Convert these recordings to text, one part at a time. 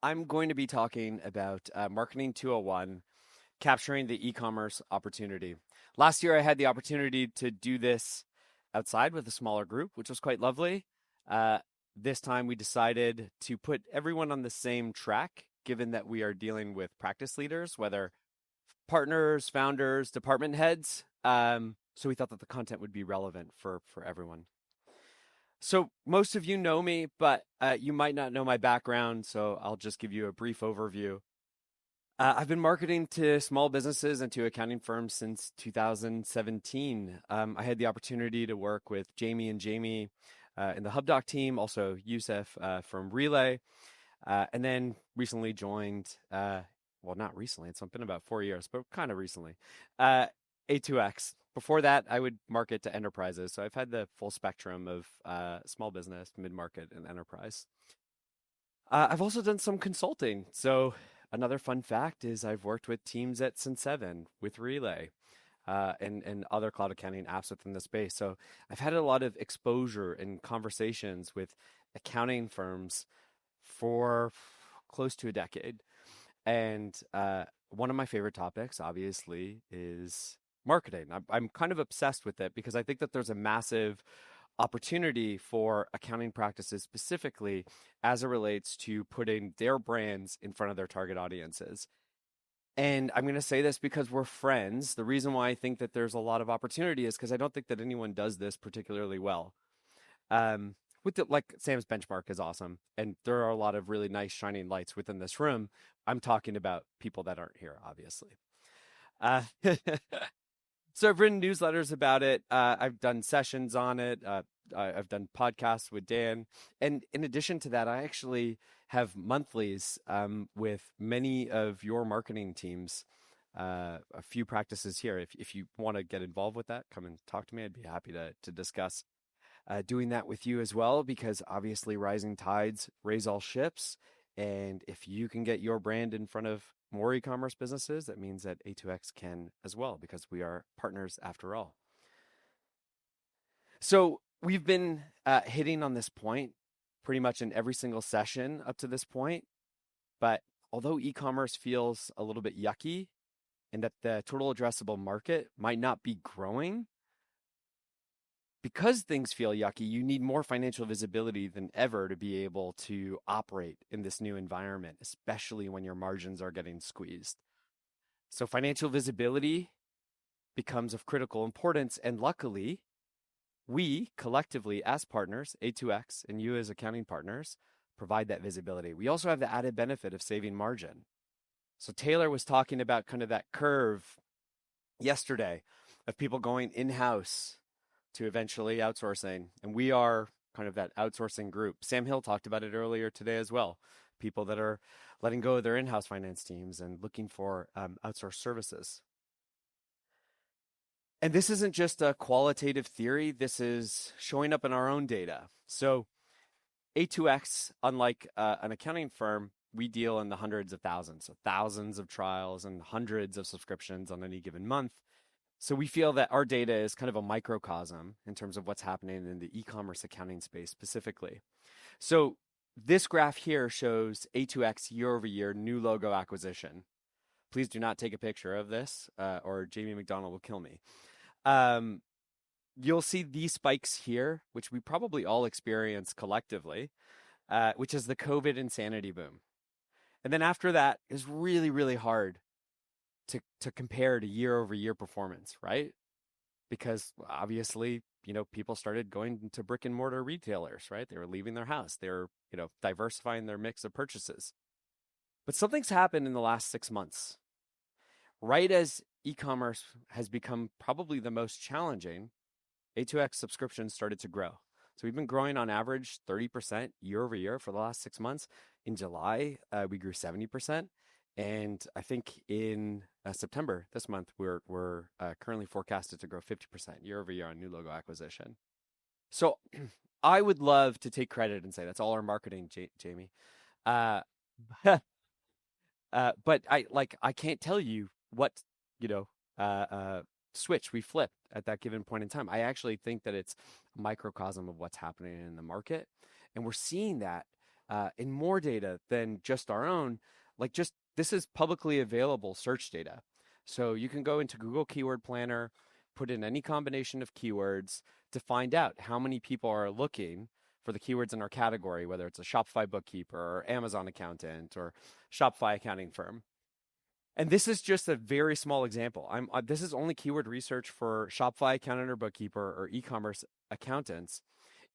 I'm going to be talking about Marketing 201, capturing the e-commerce opportunity. Last year, I had the opportunity to do this outside with a smaller group, which was quite lovely. Uh, this time, we decided to put everyone on the same track, given that we are dealing with practice leaders, whether partners, founders, department heads. So we thought that the content would be relevant for everyone. So most of you know me, but you might not know my background, so I'll just give you a brief overview. I've been marketing to small businesses and to accounting firms since 2017. I had the opportunity to work with Jamie and Jamie in the HubDoc team, also Youssef from Relay, and then recently joined, well, not recently, it's been about 4 years, but kind of recently, uh, A2X. Before that, I would market to enterprises. So I've had the full spectrum of small business, mid-market, and enterprise. I've also done some consulting. So another fun fact is I've worked with teams at Sun7, with Relay, and other cloud accounting apps within the space. So I've had a lot of exposure and conversations with accounting firms for close to a decade. And one of my favorite topics, obviously, is marketing. I'm kind of obsessed with it because I think that there's a massive opportunity for accounting practices specifically as it relates to putting their brands in front of their target audiences. And I'm going to say this because we're friends. The reason why I think that there's a lot of opportunity is because I don't think that anyone does this particularly well. Um, with the, like Sam's benchmark is awesome, and there are a lot of really nice shining lights within this room. I'm talking about people that aren't here, obviously. Uh, so I've written newsletters about it. I've done sessions on it. I've done podcasts with Dan, and in addition to that, I actually have monthlies with many of your marketing teams. A few practices here. If you want to get involved with that, come and talk to me. I'd be happy to discuss doing that with you as well, because obviously rising tides raise all ships. And if you can get your brand in front of more e-commerce businesses, that means that A2X can as well, because we are partners after all. So we've been hitting on this point pretty much in every single session up to this point. But although e-commerce feels a little bit yucky and that the total addressable market might not be growing, because things feel yucky, you need more financial visibility than ever to be able to operate in this new environment, especially when your margins are getting squeezed. So, financial visibility becomes of critical importance. And luckily, we collectively, as partners, A2X and you as accounting partners, provide that visibility. We also have the added benefit of saving margin. So, Taylor was talking about kind of that curve yesterday of people going in house to eventually outsourcing. And we are kind of that outsourcing group. Sam Hill talked about it earlier today as well. People that are letting go of their in-house finance teams and looking for outsourced services. And this isn't just a qualitative theory. This is showing up in our own data. So A2X, unlike an accounting firm, we deal in the hundreds of thousands, so thousands of trials and hundreds of subscriptions on any given month. So we feel that our data is kind of a microcosm in terms of what's happening in the e-commerce accounting space specifically. So this graph here shows A2X year over year new logo acquisition. Please do not take a picture of this or Jamie McDonald will kill me. You'll see these spikes here, which we probably all experience collectively, which is the COVID insanity boom. And then after that is really, really hard to compare to year over year performance, right? Because obviously, people started going to brick and mortar retailers, right? They were leaving their house. They were, diversifying their mix of purchases. But something's happened in the last 6 months. Right as e-commerce has become probably the most challenging, A2X subscriptions started to grow. So we've been growing on average 30% year over year for the last 6 months. In July, we grew 70%. And I think in September this month, we're currently forecasted to grow 50% year over year on new logo acquisition. So I would love to take credit and say that's all our marketing, Jamie. Uh, but I can't tell you what you know switch we flipped at that given point in time. I actually think that it's a microcosm of what's happening in the market, and we're seeing that and more data than just our own. Like just this is publicly available search data. So you can go into Google Keyword Planner, put in any combination of keywords to find out how many people are looking for the keywords in our category, whether it's a Shopify bookkeeper or Amazon accountant or Shopify accounting firm. And this is just a very small example. This is only keyword research for Shopify accountant or bookkeeper or e-commerce accountants.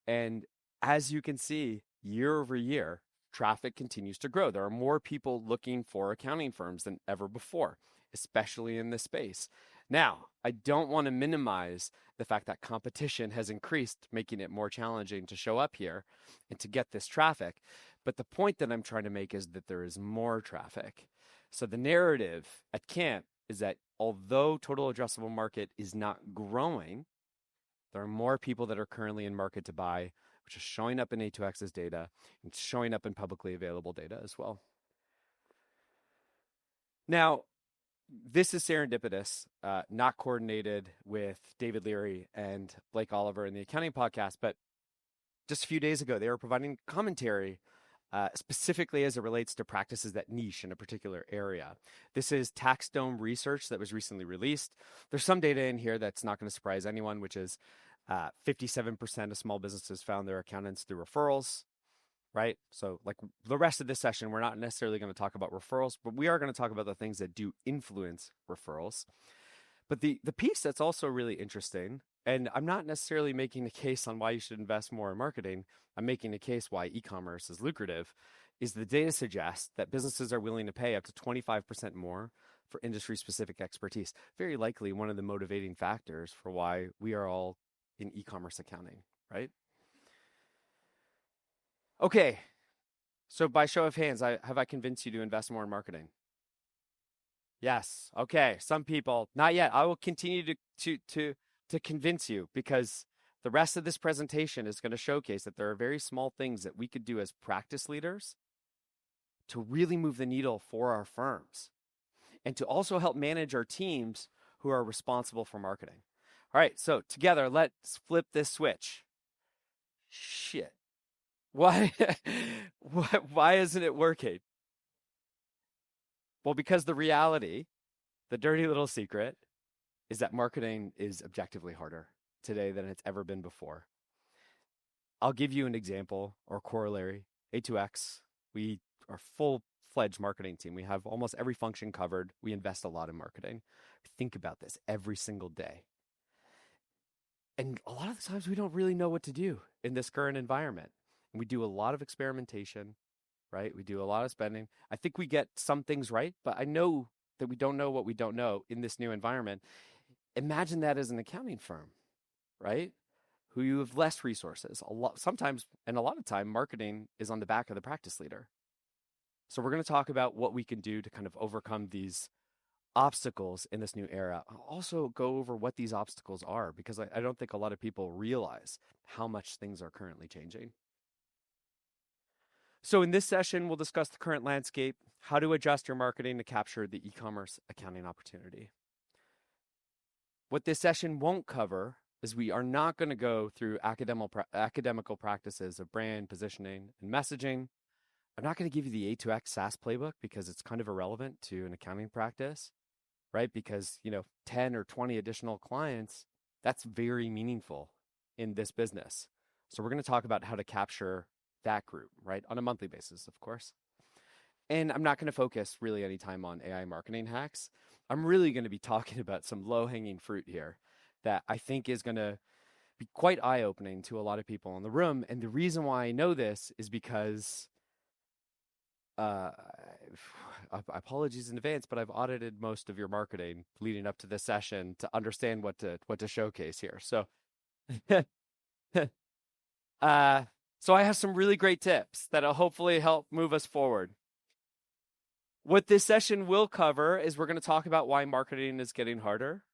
And as you can see, year over year, traffic continues to grow. There are more people looking for accounting firms than ever before, especially in this space. Now, I don't want to minimize the fact that competition has increased, making it more challenging to show up here and to get this traffic. But the point that I'm trying to make is that there is more traffic. So the narrative at Camp is that although total addressable market is not growing, there are more people that are currently in market to buy, which is showing up in A2X's data and showing up in publicly available data as well. Now, this is serendipitous, not coordinated with David Leary and Blake Oliver in the accounting podcast, but just a few days ago, they were providing commentary specifically as it relates to practices that niche in a particular area. This is TaxDome research that was recently released. There's some data in here that's not going to surprise anyone, which is 57% of small businesses found their accountants through referrals, right? So like the rest of this session, we're not necessarily going to talk about referrals, but we are going to talk about the things that do influence referrals. But the piece that's also really interesting, and I'm not necessarily making a case on why you should invest more in marketing, I'm making a case why e-commerce is lucrative, is the data suggests that businesses are willing to pay up to 25% more for industry-specific expertise. Very likely one of the motivating factors for why we are all in e-commerce accounting, right? Okay, so by show of hands, have I convinced you to invest more in marketing? Yes. Okay. Some people, not yet. I will continue to convince you because the rest of this presentation is going to showcase that there are very small things that we could do as practice leaders to really move the needle for our firms and to also help manage our teams who are responsible for marketing. All right. So together, let's flip this switch. Shit. Why? Why isn't it working? Well, because the reality, the dirty little secret, is that marketing is objectively harder today than it's ever been before. I'll give you an example or corollary. A2X, we are full-fledged marketing team. We have almost every function covered. We invest a lot in marketing. Think about this every single day. And a lot of the times we don't really know what to do in this current environment. And we do a lot of experimentation, right? We do a lot of spending. I think we get some things right, but I know that we don't know what we don't know in this new environment. Imagine that as an accounting firm, right? Who you have less resources. Sometimes, and a lot of time, marketing is on the back of the practice leader. So we're going to talk about what we can do to kind of overcome these obstacles in this new era. I'll also go over what these obstacles are because I don't think a lot of people realize how much things are currently changing. So in this session, we'll discuss the current landscape, how to adjust your marketing to capture the e-commerce accounting opportunity. What this session won't cover is we are not going to go through academical practices of brand positioning and messaging. I'm not going to give you the A2X SaaS playbook because it's kind of irrelevant to an accounting practice, right? Because, 10 or 20 additional clients, that's very meaningful in this business. So we're going to talk about how to capture that group, right? On a monthly basis, of course. And I'm not going to focus really any time on AI marketing hacks. I'm really going to be talking about some low-hanging fruit here that I think is going to be quite eye-opening to a lot of people in the room. And the reason why I know this is because, apologies in advance, but I've audited most of your marketing leading up to this session to understand what to showcase here. So, so I have some really great tips that'll hopefully help move us forward. What this session will cover is we're going to talk about why marketing is getting harder.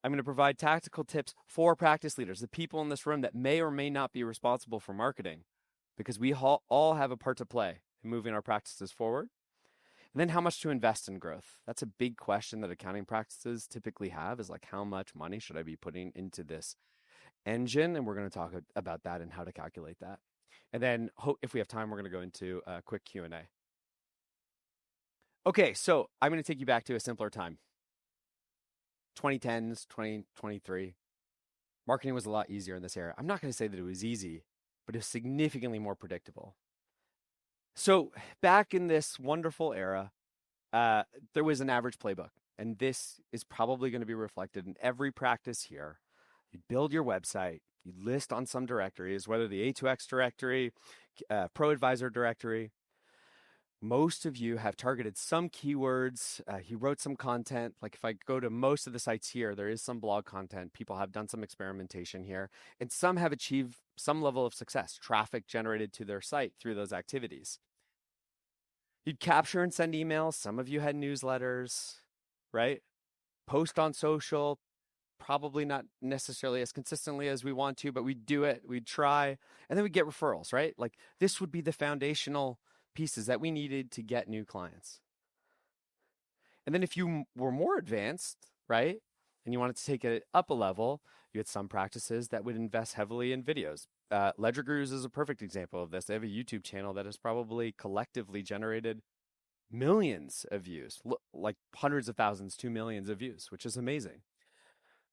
I'm going to provide tactical tips for practice leaders, the people in this room that may or may not be responsible for marketing, because we all have a part to play in moving our practices forward. And then how much to invest in growth. That's a big question that accounting practices typically have, is like, how much money should I be putting into this engine? And we're going to talk about that and how to calculate that. And then if we have time, we're going to go into a quick Q&A. Okay, so I'm going to take you back to a simpler time. 2010s, 2023. Marketing was a lot easier in this era. I'm not going to say that it was easy, but it was significantly more predictable. So back in this wonderful era, there was an average playbook, and this is probably going to be reflected in every practice here. You build your website, you list on some directories, whether the A2X directory, Pro Advisor directory. Most of you have targeted some keywords. You wrote some content. Like if I go to most of the sites here, there is some blog content. People have done some experimentation here, and some have achieved some level of success, traffic generated to their site through those activities. You'd capture and send emails. Some of you had newsletters, right? Post on social, probably not necessarily as consistently as we want to, but we'd do it, we'd try, and then we'd get referrals, right? Like this would be the foundational pieces that we needed to get new clients. And then if you were more advanced, right, and you wanted to take it up a level, you had some practices that would invest heavily in videos. Ledger Gurus is a perfect example of this. They have a YouTube channel that has probably collectively generated millions of views, like hundreds of thousands to millions of views, which is amazing.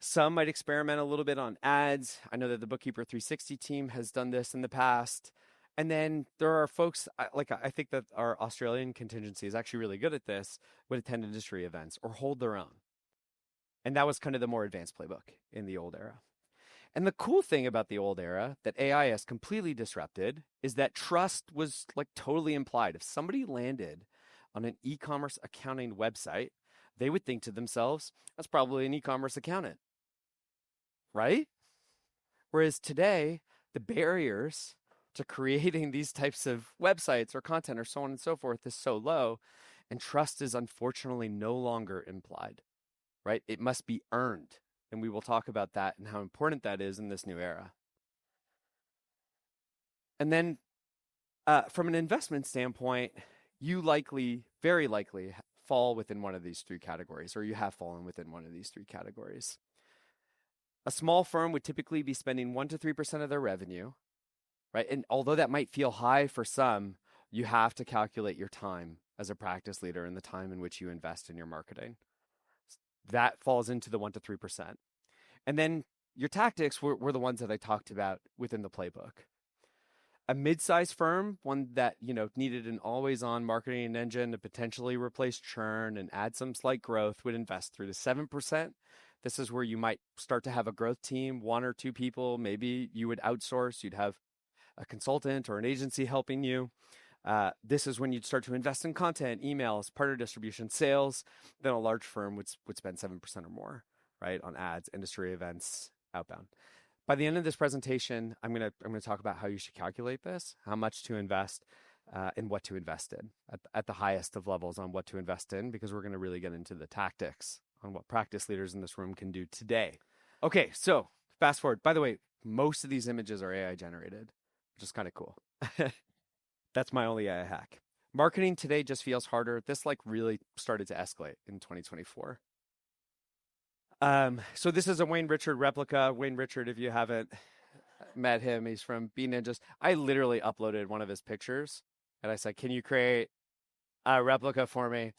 Some might experiment a little bit on ads. I know that the Bookkeeper 360 team has done this in the past. And then there are folks, I think that our Australian contingency is actually really good at this, would attend industry events or hold their own. And that was kind of the more advanced playbook in the old era. And the cool thing about the old era that AI has completely disrupted is that trust was like totally implied. If somebody landed on an e-commerce accounting website, they would think to themselves, that's probably an e-commerce accountant, right? Whereas today, the barriers to creating these types of websites or content or so on and so forth is so low, and trust is unfortunately no longer implied, right? It must be earned. And we will talk about that and how important that is in this new era. And then from an investment standpoint, you likely, very likely, fall within one of these three categories, or you have fallen within one of these three categories. A small firm would typically be spending 1 to 3% of their revenue, right? And although that might feel high for some, you have to calculate your time as a practice leader and the time in which you invest in your marketing. That falls into the 1 to 3%. And then your tactics were the ones that I talked about within the playbook. A mid-sized firm, one that needed an always-on marketing engine to potentially replace churn and add some slight growth, would invest 3 to 7%. This is where you might start to have a growth team, 1 or 2 people. Maybe you would outsource. You'd have a consultant or an agency helping you. This is when you'd start to invest in content, emails, partner distribution, sales. Then a large firm would spend 7% or more, right, on ads, industry events, outbound. By the end of this presentation, I'm gonna talk about how you should calculate this, how much to invest, and what to invest in at the highest of levels on what to invest in, because we're going to really get into the tactics on what practice leaders in this room can do today. Okay, so fast forward. By the way, most of these images are AI generated, which is kind of cool. That's my only AI hack. Marketing today just feels harder. This really started to escalate in 2024. So this is a Wayne Richard replica. Wayne Richard, if you haven't met him, he's from Bee Ninjas. I literally uploaded one of his pictures and I said, can you create a replica for me?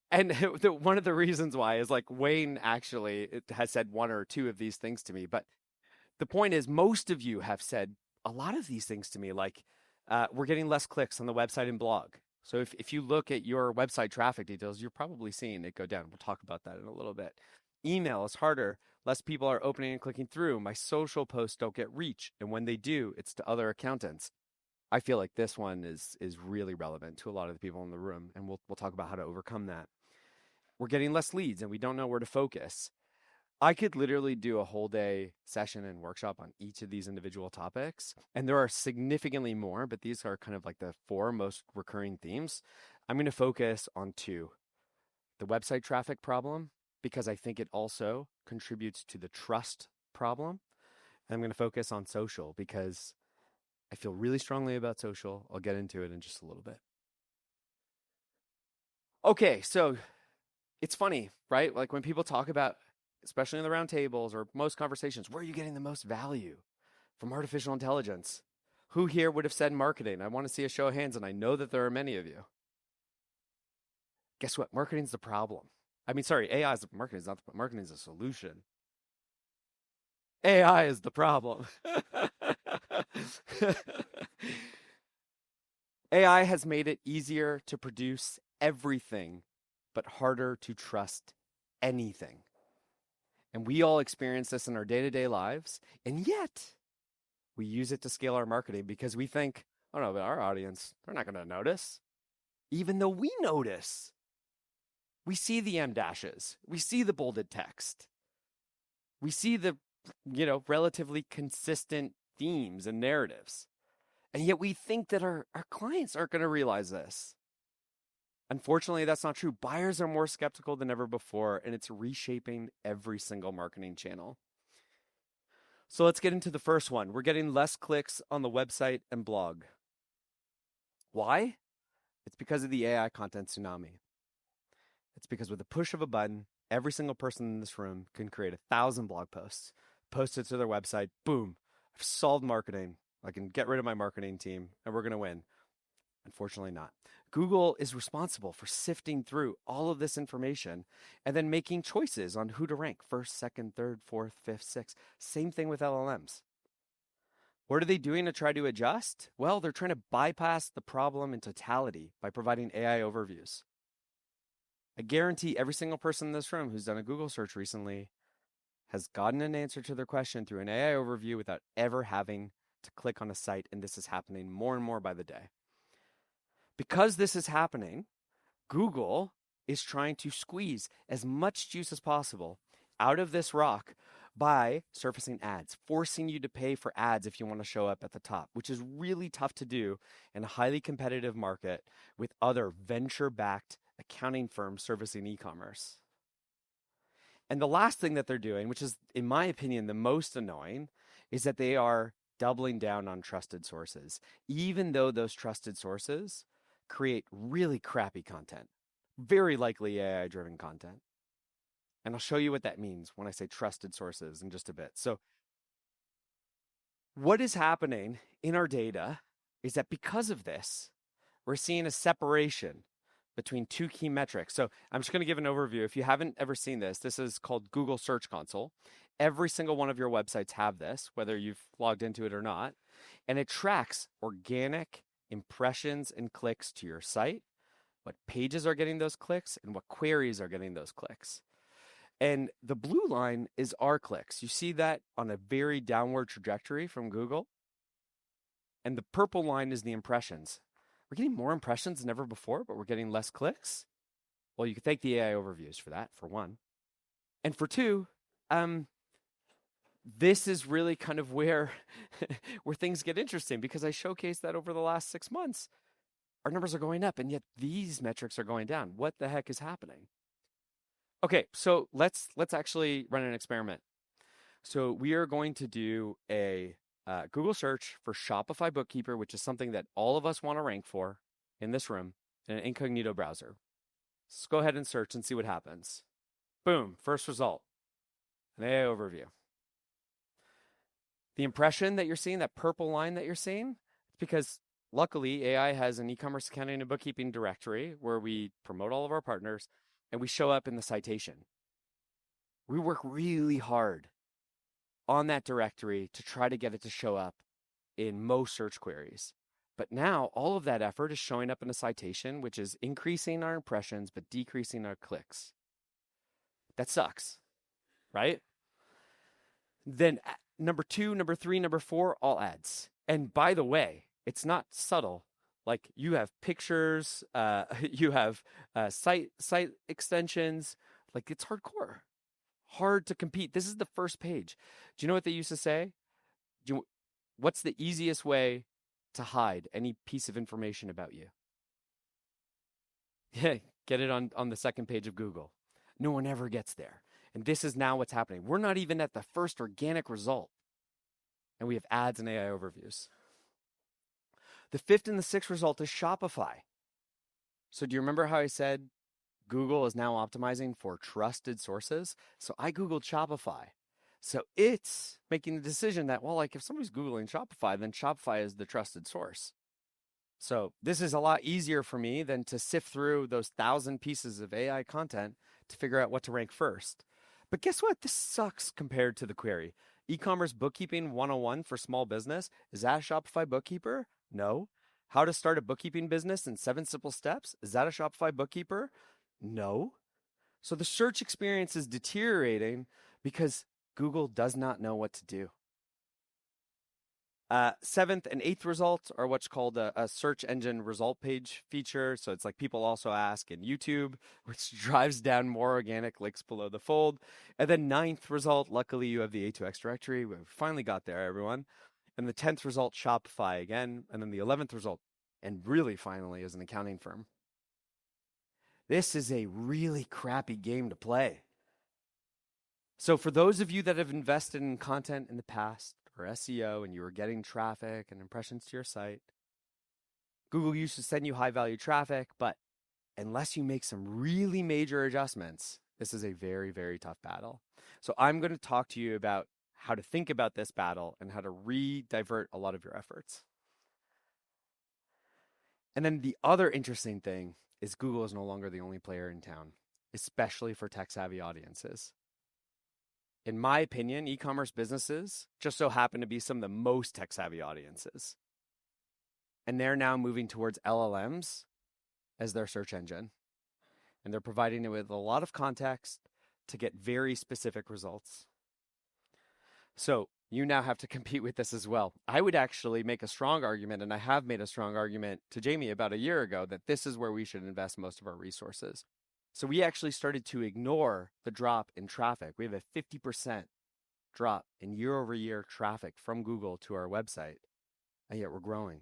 And one of the reasons why is Wayne actually has said 1 or 2 of these things to me. But the point is, most of you have said a lot of these things to me, we're getting less clicks on the website and blog. So if you look at your website traffic details, you're probably seeing it go down. We'll talk about that in a little bit. Email is harder. Less people are opening and clicking through. My social posts don't get reach. And when they do, it's to other accountants. I feel like this one is really relevant to a lot of the people in the room. And we'll talk about how to overcome that. We're getting less leads and we don't know where to focus. I could literally do a whole day session and workshop on each of these individual topics. And there are significantly more, but these are kind of the 4 most recurring themes. I'm going to focus on 2. The website traffic problem, because I think it also contributes to the trust problem. And I'm going to focus on social because I feel really strongly about social. I'll get into it in just a little bit. Okay, so it's funny, right? When people talk about, especially in the round tables or most conversations, where are you getting the most value from artificial intelligence? Who here would have said marketing? I want to see a show of hands, and I know that there are many of you. Guess what? Marketing's the problem. I mean, sorry, AI is marketing is not the marketing is a solution. AI is the problem. AI has made it easier to produce everything, but harder to trust anything. And we all experience this in our day-to-day lives, and yet we use it to scale our marketing because we think, oh no, but our audience, they're not going to notice. Even though we notice. We see the M dashes. We see the bolded text. We see the, relatively consistent themes and narratives. And yet we think that our clients aren't going to realize this. Unfortunately, that's not true. Buyers are more skeptical than ever before, and it's reshaping every single marketing channel. So let's get into the first one. We're getting less clicks on the website and blog. Why? It's because of the AI content tsunami. It's because with the push of a button, every single person in this room can create 1,000 blog posts, post it to their website. Boom. I've solved marketing. I can get rid of my marketing team and we're going to win. Unfortunately not. Google is responsible for sifting through all of this information and then making choices on who to rank first, second, third, fourth, fifth, sixth. Same thing with LLMs. What are they doing to try to adjust? Well, they're trying to bypass the problem in totality by providing AI overviews. I guarantee every single person in this room who's done a Google search recently has gotten an answer to their question through an AI overview without ever having to click on a site, and this is happening more and more by the day. Because this is happening, Google is trying to squeeze as much juice as possible out of this rock by surfacing ads, forcing you to pay for ads if you want to show up at the top, which is really tough to do in a highly competitive market with other venture-backed accounting firms servicing e-commerce. And the last thing that they're doing, which is, in my opinion, the most annoying, is that they are doubling down on trusted sources, even though those trusted sources create really crappy content, very likely AI-driven content. And I'll show you what that means when I say trusted sources in just a bit. So what is happening in our data is that because of this, we're seeing a separation between two key metrics. So I'm just going to give an overview. If you haven't ever seen this, this is called Google Search Console. Every single one of your websites have this, whether you've logged into it or not. And it tracks organic impressions and clicks to your site, what pages are getting those clicks, and what queries are getting those clicks. And the blue line is our clicks. You see that on a very downward trajectory from Google. And the purple line is the impressions. We're getting more impressions than ever before, but we're getting less clicks. Well, you can thank the AI overviews for that, for one. And for two, this is really kind of where things get interesting, because I showcased that over the last 6 months, our numbers are going up, and yet these metrics are going down. What the heck is happening? Okay, so let's actually run an experiment. So we are going to do a Google search for Shopify Bookkeeper, which is something that all of us want to rank for in this room, in an incognito browser. Let's go ahead and search and see what happens. Boom, first result, an AI overview. The impression that you're seeing, that purple line that you're seeing, it's because luckily AI has an e-commerce accounting and bookkeeping directory where we promote all of our partners and we show up in the citation. We work really hard on that directory to try to get it to show up in most search queries. But now all of that effort is showing up in a citation, which is increasing our impressions, but decreasing our clicks. That sucks, right? Then number 2, number 3, number 4, all ads. And by the way, it's not subtle. Like you have pictures, you have site extensions, like it's hardcore. Hard to compete. This is the first page. Do you know what they used to say? What's the easiest way to hide any piece of information about you? Yeah, get it on the second page of Google. No one ever gets there. And this is now what's happening. We're not even at the first organic result. And we have ads and AI overviews. The 5th and the 6th result is Shopify. So do you remember how I said Google is now optimizing for trusted sources? So I Googled Shopify. So it's making the decision that, well, like if somebody's Googling Shopify, then Shopify is the trusted source. So this is a lot easier for me than to sift through those 1,000 pieces of AI content to figure out what to rank first. But guess what? This sucks compared to the query. E-commerce bookkeeping 101 for small business. Is that a Shopify bookkeeper? No. How to start a bookkeeping business in 7 simple steps. Is that a Shopify bookkeeper? No. So the search experience is deteriorating because Google does not know what to do. Seventh and eighth results are what's called a search engine result page feature. So it's like people also ask in YouTube, which drives down more organic links below the fold. And then ninth result, luckily you have the A2X directory. We finally got there, everyone. And the 10th result, Shopify again. And then the 11th result, and really finally, is an accounting firm. This is a really crappy game to play. So for those of you that have invested in content in the past, or SEO, and you were getting traffic and impressions to your site, Google used to send you high value traffic, but unless you make some really major adjustments, this is a very, very tough battle. So I'm going to talk to you about how to think about this battle and how to re-divert a lot of your efforts. And then the other interesting thing is Google is no longer the only player in town, especially for tech-savvy audiences. In my opinion, e-commerce businesses just so happen to be some of the most tech-savvy audiences. And they're now moving towards LLMs as their search engine. And they're providing it with a lot of context to get very specific results. So you now have to compete with this as well. I would actually make a strong argument, and I have made a strong argument to Jamie about a year ago, that this is where we should invest most of our resources. So we actually started to ignore the drop in traffic. We have a 50% drop in year-over-year traffic from Google to our website, and yet we're growing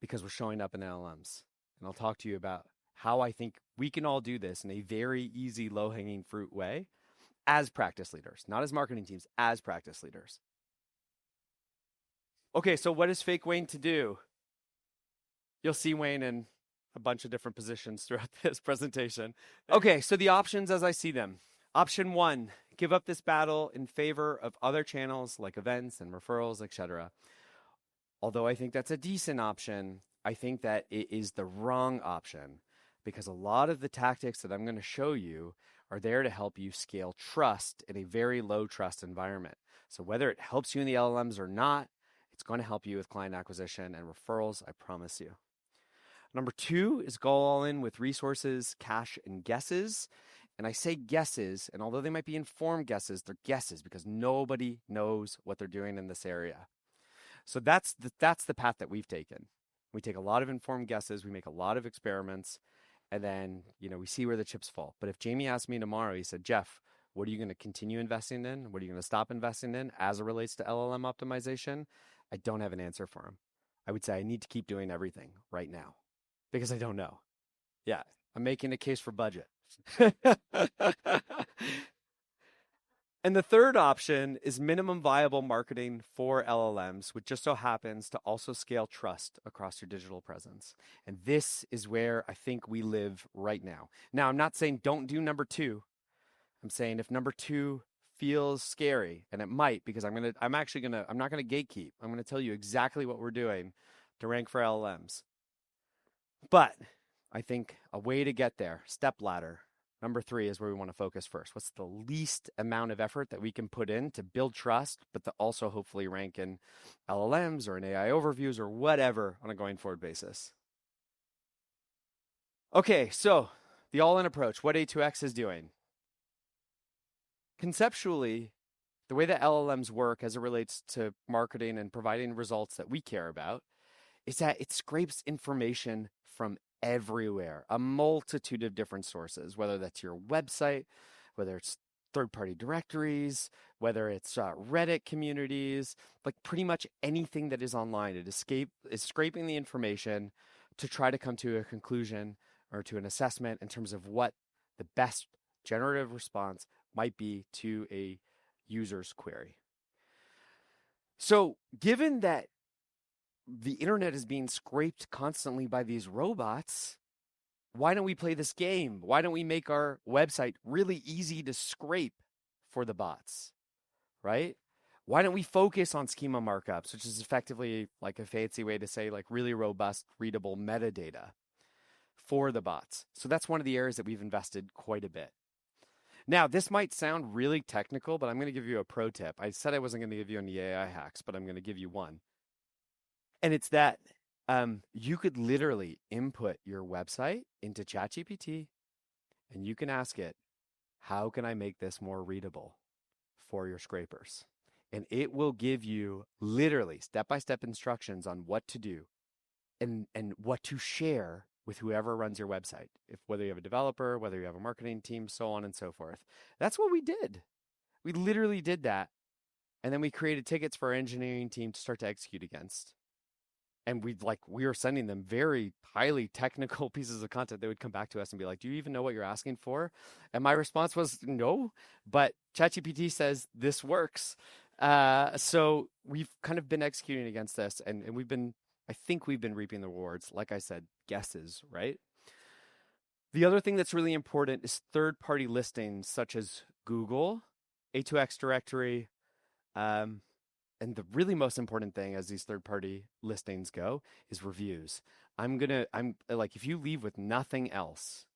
because we're showing up in LLMs. And I'll talk to you about how I think we can all do this in a very easy, low-hanging fruit way as practice leaders, not as marketing teams, as practice leaders. Okay, so what is fake Wayne to do? You'll see Wayne in a bunch of different positions throughout this presentation. Okay, so the options as I see them. Option 1, give up this battle in favor of other channels like events and referrals, etc. Although I think that's a decent option, I think that it is the wrong option because a lot of the tactics that I'm going to show you are there to help you scale trust in a very low trust environment. So whether it helps you in the LLMs or not, it's going to help you with client acquisition and referrals, I promise you. Number 2 is go all in with resources, cash, and guesses. And I say guesses, and although they might be informed guesses, they're guesses because nobody knows what they're doing in this area. So that's the path that we've taken. We take a lot of informed guesses, we make a lot of experiments, and then we see where the chips fall. But if Jamie asked me tomorrow, he said, Jeff, what are you going to continue investing in? What are you going to stop investing in as it relates to LLM optimization? I don't have an answer for him. I would say I need to keep doing everything right now because I don't know. Yeah, I'm making a case for budget. And the third option is minimum viable marketing for LLMs, which just so happens to also scale trust across your digital presence. And this is where I think we live right now. Now, I'm not saying don't do number 2. I'm saying if number 2 feels scary, and it might, because I'm not gonna gatekeep. I'm gonna tell you exactly what we're doing to rank for LLMs. But I think a way to get there, step ladder, number 3 is where we want to focus first. What's the least amount of effort that we can put in to build trust, but to also hopefully rank in LLMs or in AI overviews or whatever on a going forward basis? Okay, so the all-in approach, what A2X is doing. Conceptually, the way that LLMs work as it relates to marketing and providing results that we care about is that it scrapes information from everywhere, a multitude of different sources, whether that's your website, whether it's third-party directories, whether it's Reddit communities, like pretty much anything that is online. It is scraping the information to try to come to a conclusion or to an assessment in terms of what the best generative response might be to a user's query. So given that the internet is being scraped constantly by these robots, why don't we play this game? Why don't we make our website really easy to scrape for the bots, right? Why don't we focus on schema markups, which is effectively like a fancy way to say like really robust, readable metadata for the bots? So that's one of the areas that we've invested quite a bit. Now, this might sound really technical, but I'm going to give you a pro tip. I said I wasn't going to give you any AI hacks, but I'm going to give you one. And it's that you could literally input your website into ChatGPT and you can ask it, how can I make this more readable for your scrapers? And it will give you literally step-by-step instructions on what to do and what to share with whoever runs your website. If whether you have a developer, whether you have a marketing team, so on and so forth. That's what we did. We literally did that. And then we created tickets for our engineering team to start to execute against. And we were sending them very highly technical pieces of content. They would come back to us and be like, do you even know what you're asking for? And my response was no, but ChatGPT says this works. So we've kind of been executing against this, and I think we've been reaping the rewards. Like I said, guesses, right? The other thing that's really important is third-party listings such as Google, A2X directory, and the really most important thing as these third-party listings go is reviews. I'm like, if you leave with nothing else,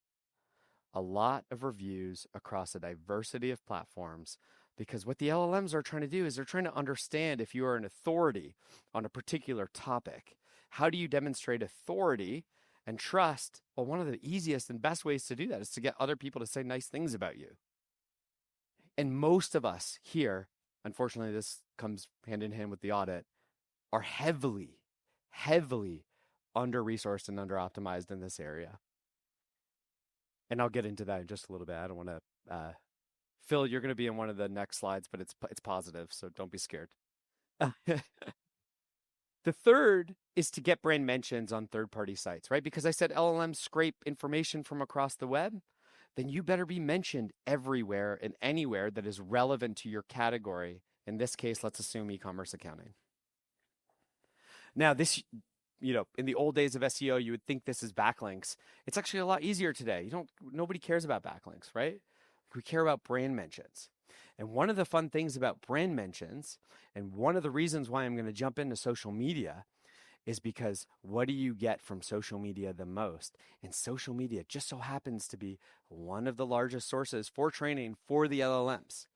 a lot of reviews across a diversity of platforms, because what the LLMs are trying to do is they're trying to understand if you are an authority on a particular topic. How do you demonstrate authority and trust? Well, one of the easiest and best ways to do that is to get other people to say nice things about you. And most of us here, unfortunately, this comes hand in hand with the audit, are heavily, heavily under-resourced and under-optimized in this area. And I'll get into that in just a little bit. I don't want to, Phil, you're going to be in one of the next slides, but it's positive, so don't be scared. The third is to get brand mentions on third-party sites, right? Because I said LLMs scrape information from across the web, then you better be mentioned everywhere and anywhere that is relevant to your category. In this case, let's assume e-commerce accounting. Now, this, in the old days of SEO, you would think this is backlinks. It's actually a lot easier today. Nobody cares about backlinks, right? We care about brand mentions. And one of the fun things about brand mentions, and one of the reasons why I'm going to jump into social media, is because what do you get from social media the most? And social media just so happens to be one of the largest sources for training for the LLMs.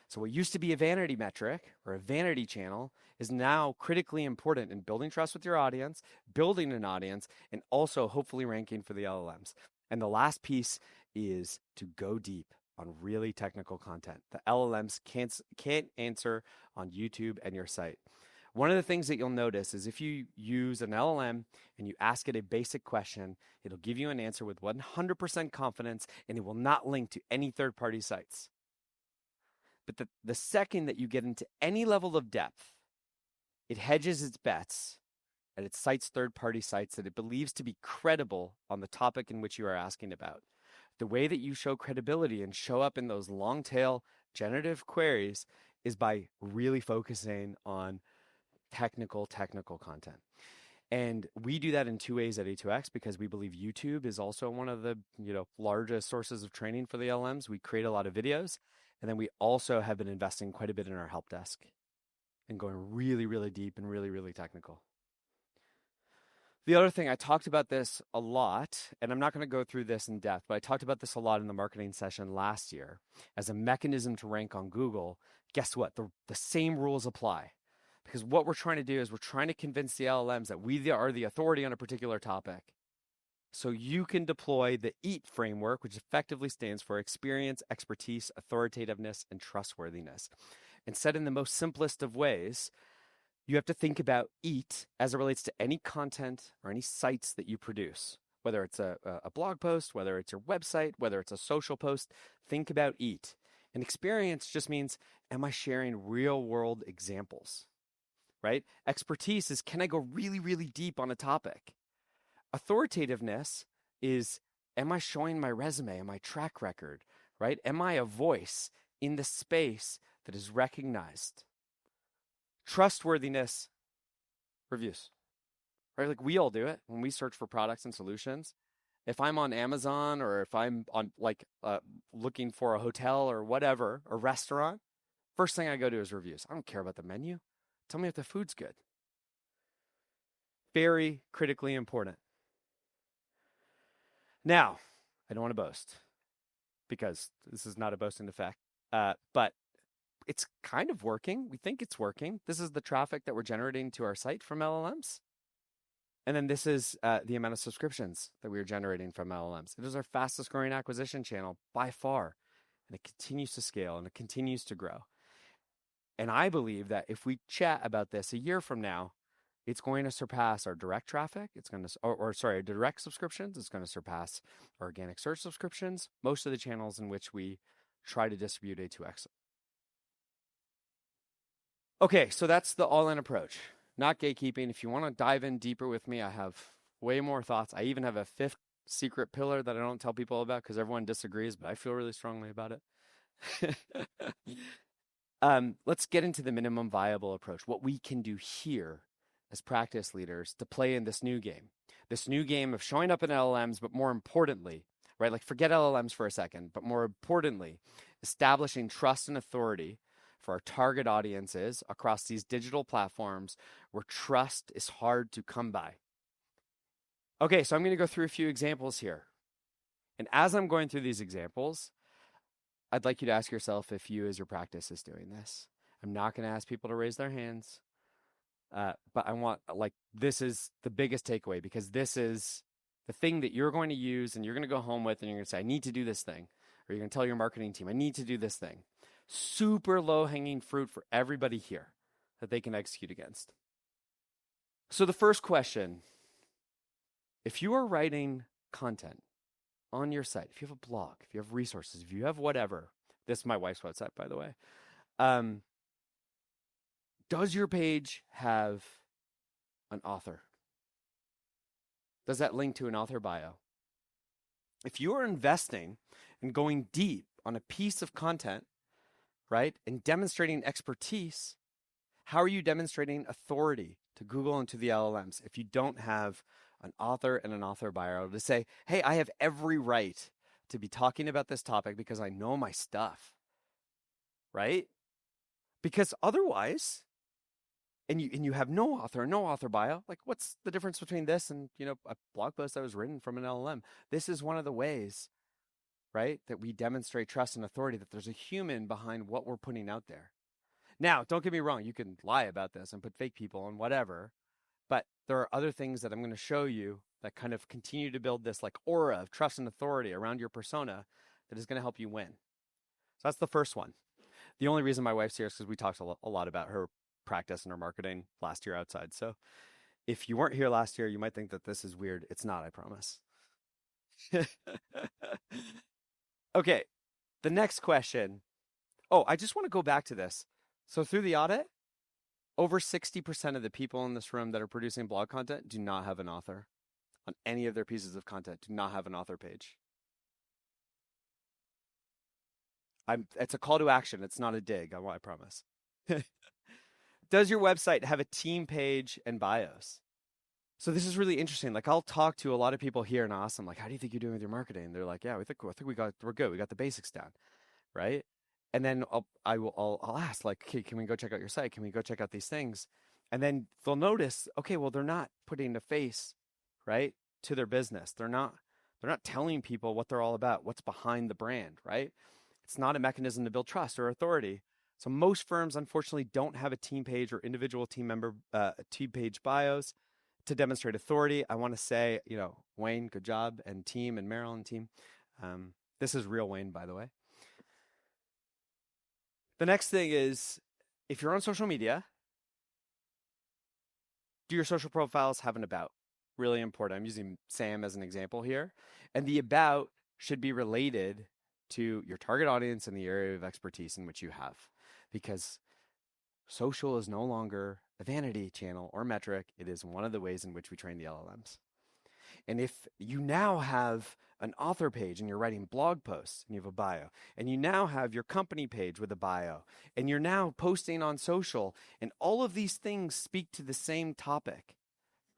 So what used to be a vanity metric or a vanity channel is now critically important in building trust with your audience, building an audience, and also hopefully ranking for the LLMs. And the last piece is to go deep on really technical content. The LLMs can't answer on YouTube and your site. One of the things that you'll notice is if you use an LLM and you ask it a basic question, it'll give you an answer with 100% confidence, and it will not link to any third-party sites. But the second that you get into any level of depth, it hedges its bets and it cites third-party sites that it believes to be credible on the topic in which you are asking about. The way that you show credibility and show up in those long-tail generative queries is by really focusing on technical content. And we do that in two ways at A2X because we believe YouTube is also one of the largest sources of training for the LLMs. We create a lot of videos, and then we also have been investing quite a bit in our help desk and going really, really deep and really, really technical. The other thing, I talked about this a lot, and I'm not going to go through this in depth, but I talked about this a lot in the marketing session last year. As a mechanism to rank on Google, guess what? The same rules apply. Because what we're trying to do is we're trying to convince the LLMs that we are the authority on a particular topic. So you can deploy the EAT framework, which effectively stands for experience, expertise, authoritativeness, and trustworthiness. And said in the most simplest of ways, you have to think about EAT as it relates to any content or any sites that you produce, whether it's a blog post, whether it's your website, whether it's a social post. Think about EAT. And experience just means, am I sharing real world examples, right? Expertise is, can I go really, really deep on a topic? Authoritativeness is, am I showing my resume and my track record, right? Am I a voice in the space that is recognized? Trustworthiness, reviews, right? Like we all do it when we search for products and solutions. If I'm on Amazon or if I'm on looking for a hotel or whatever, a restaurant, First thing I go to is reviews. I don't care about the menu. Tell me if the food's good. Very critically important. Now, I don't want to boast because this is not a boasting effect, but it's kind of working. We think it's working. This is the traffic that we're generating to our site from LLMs. And then this is the amount of subscriptions that we are generating from LLMs. It is our fastest growing acquisition channel by far. And it continues to scale and it continues to grow. And I believe that if we chat about this a year from now, it's going to surpass our direct traffic. It's going to, direct subscriptions. It's going to surpass our organic search subscriptions, most of the channels in which we try to distribute A2X. Okay, so that's the all-in approach, not gatekeeping. If you want to dive in deeper with me, I have way more thoughts. I even have a fifth secret pillar that I don't tell people about because everyone disagrees, but I feel really strongly about it. Let's get into the minimum viable approach, what we can do here as practice leaders to play in this new game of showing up in LLMs, but more importantly, right? Like forget LLMs for a second, but more importantly, establishing trust and authority for our target audiences across these digital platforms where trust is hard to come by. Okay, so I'm going to go through a few examples here. And as I'm going through these examples, I'd like you to ask yourself if you as your practice is doing this. I'm not going to ask people to raise their hands, but I want, this is the biggest takeaway because this is the thing that you're going to use and you're going to go home with and you're going to say, I need to do this thing. Or you're going to tell your marketing team, I need to do this thing. Super low-hanging fruit for everybody here that they can execute against. So the first question, if you are writing content on your site, if you have a blog, if you have resources, if you have whatever, this is my wife's website, by the way, does your page have an author? Does that link to an author bio? If you are investing and going deep on a piece of content, right, and demonstrating expertise, how are you demonstrating authority to Google and to the LLMs if you don't have an author and an author bio to say, hey, I have every right to be talking about this topic because I know my stuff, right? Because otherwise, and you have no author bio, like what's the difference between this and, a blog post that was written from an LLM? This is one of the ways, right, that we demonstrate trust and authority, that there's a human behind what we're putting out there. Now, don't get me wrong, you can lie about this and put fake people and whatever, but there are other things that I'm going to show you that kind of continue to build this like aura of trust and authority around your persona that is going to help you win. So that's the first one. The only reason my wife's here is because we talked a lot about her practice and her marketing last year outside. So if you weren't here last year, you might think that this is weird. It's not, I promise. Okay, the next question. Oh, I just want to go back to this. So through the audit, over 60% of the people in this room that are producing blog content do not have an author on any of their pieces of content, do not have an author page. It's a call to action. It's not a dig, I promise. Does your website have a team page and bios? So this is really interesting. Like I'll talk to a lot of people here in Awesome, like, how do you think you're doing with your marketing? And they're like, yeah, I think we're good. We got the basics down, right? And then I'll ask, like, okay, can we go check out your site? Can we go check out these things? And then they'll notice, okay, well, they're not putting a face, right, to their business. They're not telling people what they're all about, what's behind the brand, right? It's not a mechanism to build trust or authority. So most firms, unfortunately, don't have a team page or individual team member team page bios to demonstrate authority. I want to say, Wayne, good job, and team, and Meryl and team. This is real Wayne, by the way. The next thing is, if you're on social media, do your social profiles have an about? Really important. I'm using Sam as an example here. And the about should be related to your target audience and the area of expertise in which you have. Because social is no longer a vanity channel or metric. It is one of the ways in which we train the LLMs. And if you now have an author page and you're writing blog posts and you have a bio, and you now have your company page with a bio, and you're now posting on social, and all of these things speak to the same topic,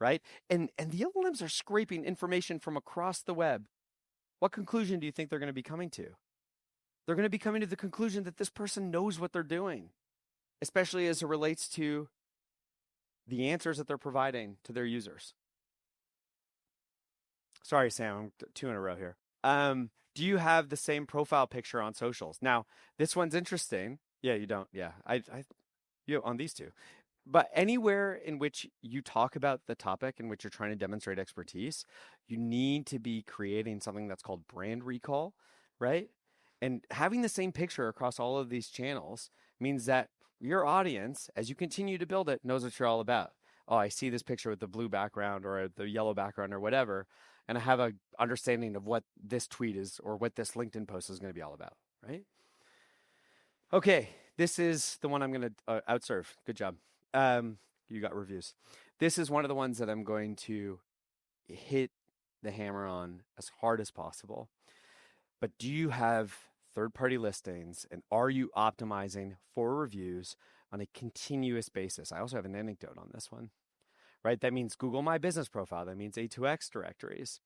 right? And the LLMs are scraping information from across the web. What conclusion do you think they're going to be coming to? they're going to be coming to the conclusion that this person knows what they're doing, especially as it relates to the answers that they're providing to their users. Sorry, Sam, I'm two in a row here. Do you have the same profile picture on socials? Now, this one's interesting. Yeah, you don't. Yeah, you on these two. But anywhere in which you talk about the topic in which you're trying to demonstrate expertise, you need to be creating something that's called brand recall, right? And having the same picture across all of these channels means that your audience, as you continue to build it, knows what you're all about. Oh, I see this picture with the blue background or the yellow background or whatever, and I have a understanding of what this tweet is or what this LinkedIn post is going to be all about, right? Okay, this is the one I'm going to outserve. Good job. You got reviews. This is one of the ones that I'm going to hit the hammer on as hard as possible. But do you have third-party listings, and are you optimizing for reviews on a continuous basis? I also have an anecdote on this one, right? That means Google My Business Profile. That means A2X directories.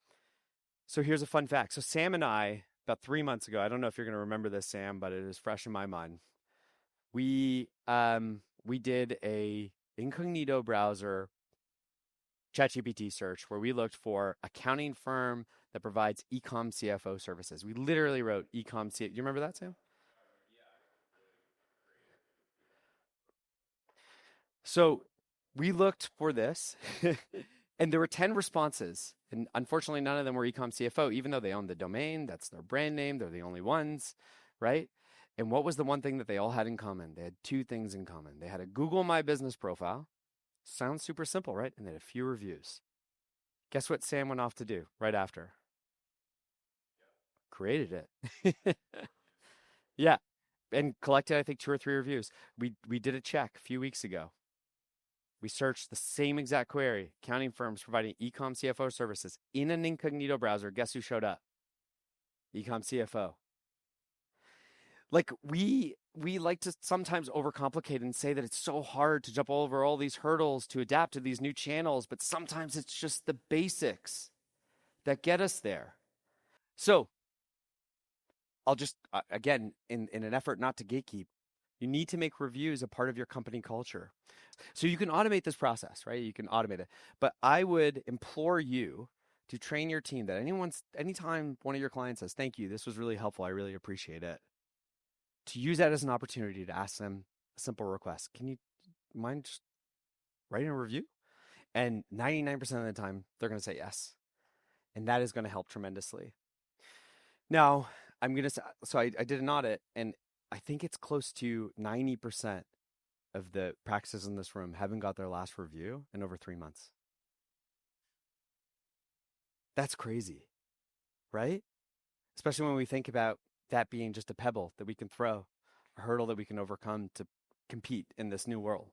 So here's a fun fact. So Sam and I, about 3 months ago, I don't know if you're going to remember this, Sam, but it is fresh in my mind. We did a incognito browser ChatGPT search where we looked for accounting firm that provides ecom CFO services. We literally wrote ecom CFO. You remember that, Sam? So we looked for this and there were 10 responses. And unfortunately, none of them were ecom CFO, even though they own the domain. That's their brand name. They're the only ones, right? And what was the one thing that they all had in common? They had two things in common. They had a Google My Business profile. Sounds super simple, right? And they had a few reviews. Guess what Sam went off to do right after? Created it. Yeah. And collected, I think, 2 or 3 reviews. We did a check a few weeks ago. We searched the same exact query, accounting firms providing ecom CFO services in an incognito browser. Guess who showed up? Ecom CFO. Like we like to sometimes overcomplicate and say that it's so hard to jump over all these hurdles to adapt to these new channels, but sometimes it's just the basics that get us there. So I'll just, again, in an effort not to gatekeep, you need to make reviews a part of your company culture. So you can automate this process, right? You can automate it. But I would implore you to train your team that anytime one of your clients says, thank you, this was really helpful, I really appreciate it, to use that as an opportunity to ask them a simple request. Can you mind just writing a review? And 99% of the time, they're going to say yes. And that is going to help tremendously. Now, I did an audit, and I think it's close to 90% of the practices in this room haven't got their last review in over 3 months. That's crazy, right? Especially when we think about that being just a pebble that we can throw, a hurdle that we can overcome to compete in this new world.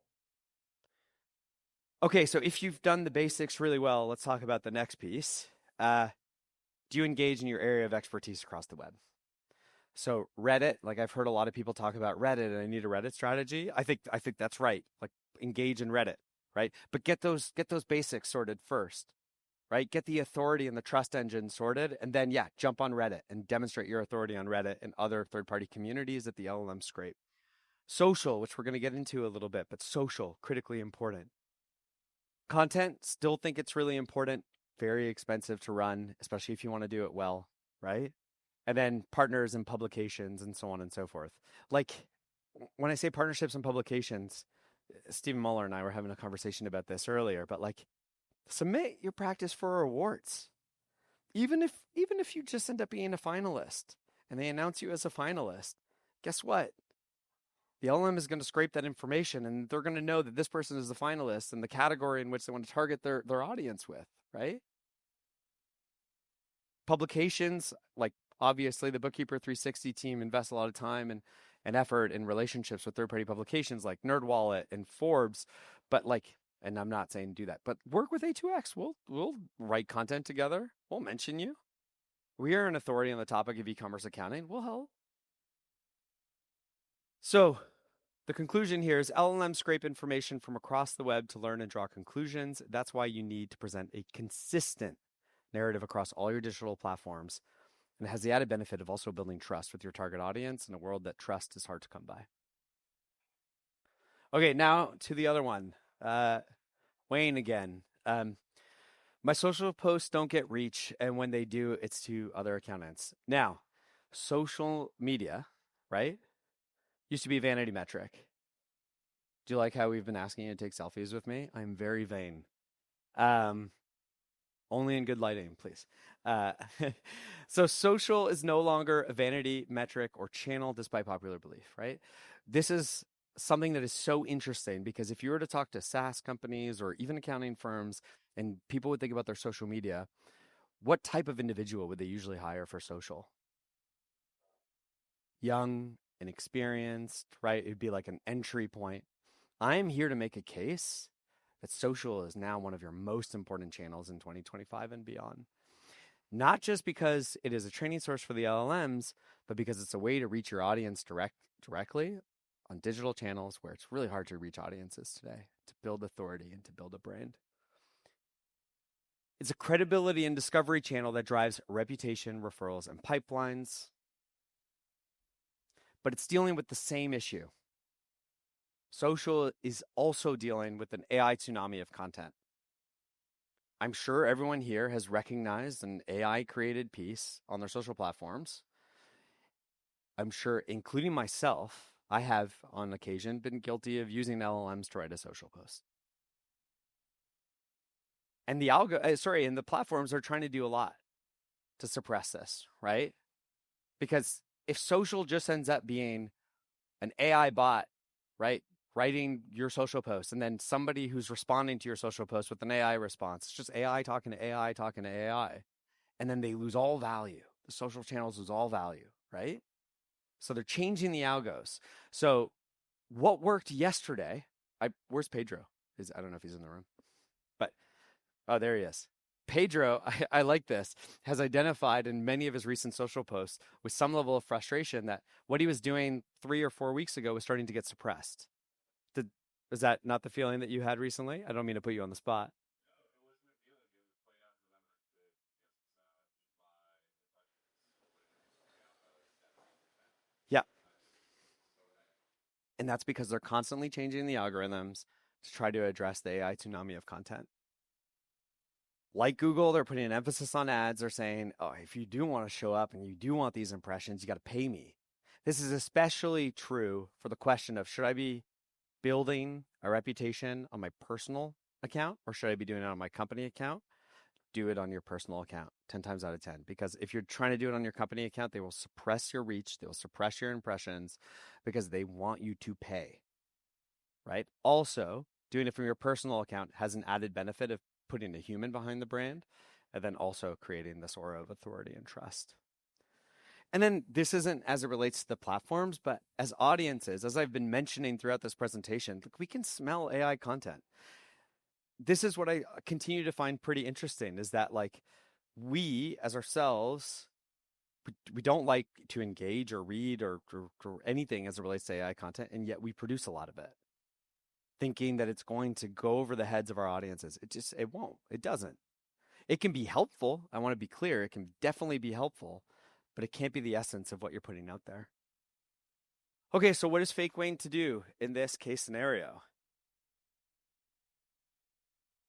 Okay, so if you've done the basics really well, let's talk about the next piece. Do you engage in your area of expertise across the web? So Reddit, like I've heard a lot of people talk about Reddit and I need a Reddit strategy. I think that's right. Like engage in Reddit, right? But get those basics sorted first, right? Get the authority and the trust engine sorted, and then jump on Reddit and demonstrate your authority on Reddit and other third-party communities that the LLM scrape. Social, which we're going to get into a little bit, but social, critically important. Content, still think it's really important, very expensive to run, especially if you want to do it well, right? And then partners and publications and so on and so forth. Like when I say partnerships and publications, Stephen Muller and I were having a conversation about this earlier, but like submit your practice for awards. Even if you just end up being a finalist and they announce you as a finalist, guess what? The LLM is going to scrape that information and they're going to know that this person is the finalist and the category in which they want to target their audience with, right? Publications, like obviously the Bookkeeper 360 team invests a lot of time and effort in relationships with third-party publications like NerdWallet and Forbes, but like, and I'm not saying do that, but work with A2X. We'll write content together. We'll mention you. We are an authority on the topic of e-commerce accounting. We'll help. So the conclusion here is LLMs scrape information from across the web to learn and draw conclusions. That's why you need to present a consistent narrative across all your digital platforms And it has the added benefit of also building trust with your target audience in a world that trust is hard to come by. Okay, now to the other one. Wayne again. My social posts don't get reach, and when they do, it's to other accountants. Now, social media, right? Used to be a vanity metric. Do you like how we've been asking you to take selfies with me? I'm very vain. Um, Only in good lighting, please. Uh, so social is no longer a vanity metric or channel despite popular belief, right? This is something that is so interesting because if you were to talk to SaaS companies or even accounting firms and people would think about their social media, what type of individual would they usually hire for social? Young, inexperienced, right? It'd be like an entry point. I'm here to make a case that social is now one of your most important channels in 2025 and beyond. Not just because it is a training source for the LLMs, but because it's a way to reach your audience directly on digital channels where it's really hard to reach audiences today, to build authority and to build a brand. It's a credibility and discovery channel that drives reputation, referrals, and pipelines, but it's dealing with the same issue. Social is also dealing with an AI tsunami of content. I'm sure everyone here has recognized an AI created piece on their social platforms. I'm sure, including myself, I have on occasion been guilty of using LLMs to write a social post. And the platforms are trying to do a lot to suppress this, right? Because if social just ends up being an AI bot, right, writing your social post, and then somebody who's responding to your social post with an AI response, it's just AI talking to AI talking to AI, and then they lose all value. The social channels lose all value, right? So they're changing the algos. So what worked yesterday? Where's Pedro? I don't know if he's in the room, but oh, there he is. Pedro, I like this, has identified in many of his recent social posts with some level of frustration that what he was doing 3 or 4 weeks ago was starting to get suppressed. Was that not the feeling that you had recently? I don't mean to put you on the spot. Yeah. And that's because they're constantly changing the algorithms to try to address the AI tsunami of content. Like Google, they're putting an emphasis on ads. They're saying, oh, if you do want to show up and you do want these impressions, you got to pay me. This is especially true for the question of should I be building a reputation on my personal account or should I be doing it on my company account? Do it on your personal account 10 times out of 10. Because if you're trying to do it on your company account, they will suppress your reach, they will suppress your impressions because they want you to pay, right? Also, doing it from your personal account has an added benefit of putting a human behind the brand and then also creating this aura of authority and trust. And then this isn't as it relates to the platforms, but as audiences, as I've been mentioning throughout this presentation, we can smell AI content. This is what I continue to find pretty interesting is that like we as ourselves, we don't like to engage or read or anything as it relates to AI content, and yet we produce a lot of it, thinking that it's going to go over the heads of our audiences. It won't. It doesn't. It can be helpful. I want to be clear. It can definitely be helpful, but it can't be the essence of what you're putting out there. Okay, so what is Fake Wayne to do in this case scenario?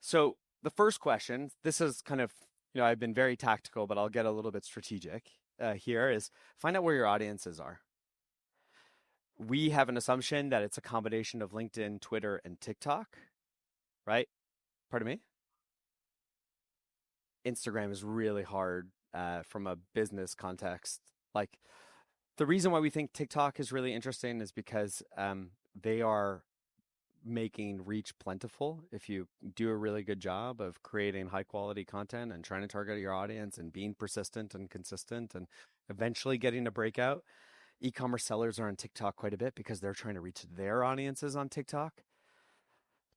So the first question, this is kind of, I've been very tactical, but I'll get a little bit strategic here, is find out where your audiences are. We have an assumption that it's a combination of LinkedIn, Twitter, and TikTok, right? Pardon me? Instagram is really hard from a business context. Like the reason why we think TikTok is really interesting is because they are making reach plentiful. If you do a really good job of creating high quality content and trying to target your audience and being persistent and consistent and eventually getting a breakout, e-commerce sellers are on TikTok quite a bit because they're trying to reach their audiences on TikTok.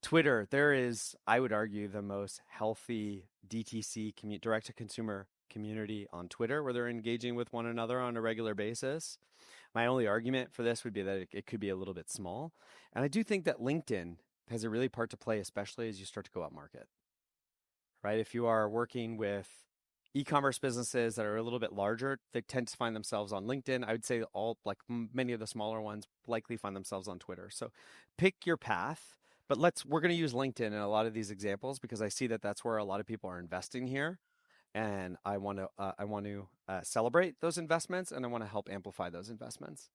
Twitter, there is, I would argue, the most healthy DTC direct to consumer community on Twitter where they're engaging with one another on a regular basis. My only argument for this would be that it could be a little bit small. And I do think that LinkedIn has a really part to play, especially as you start to go up market, right? If you are working with E-commerce businesses that are a little bit larger, they tend to find themselves on LinkedIn. I would say all, like many of the smaller ones, likely find themselves on Twitter. So pick your path. But we're going to use LinkedIn in a lot of these examples because I see that that's where a lot of people are investing here, and I want to celebrate those investments, and I want to help amplify those investments.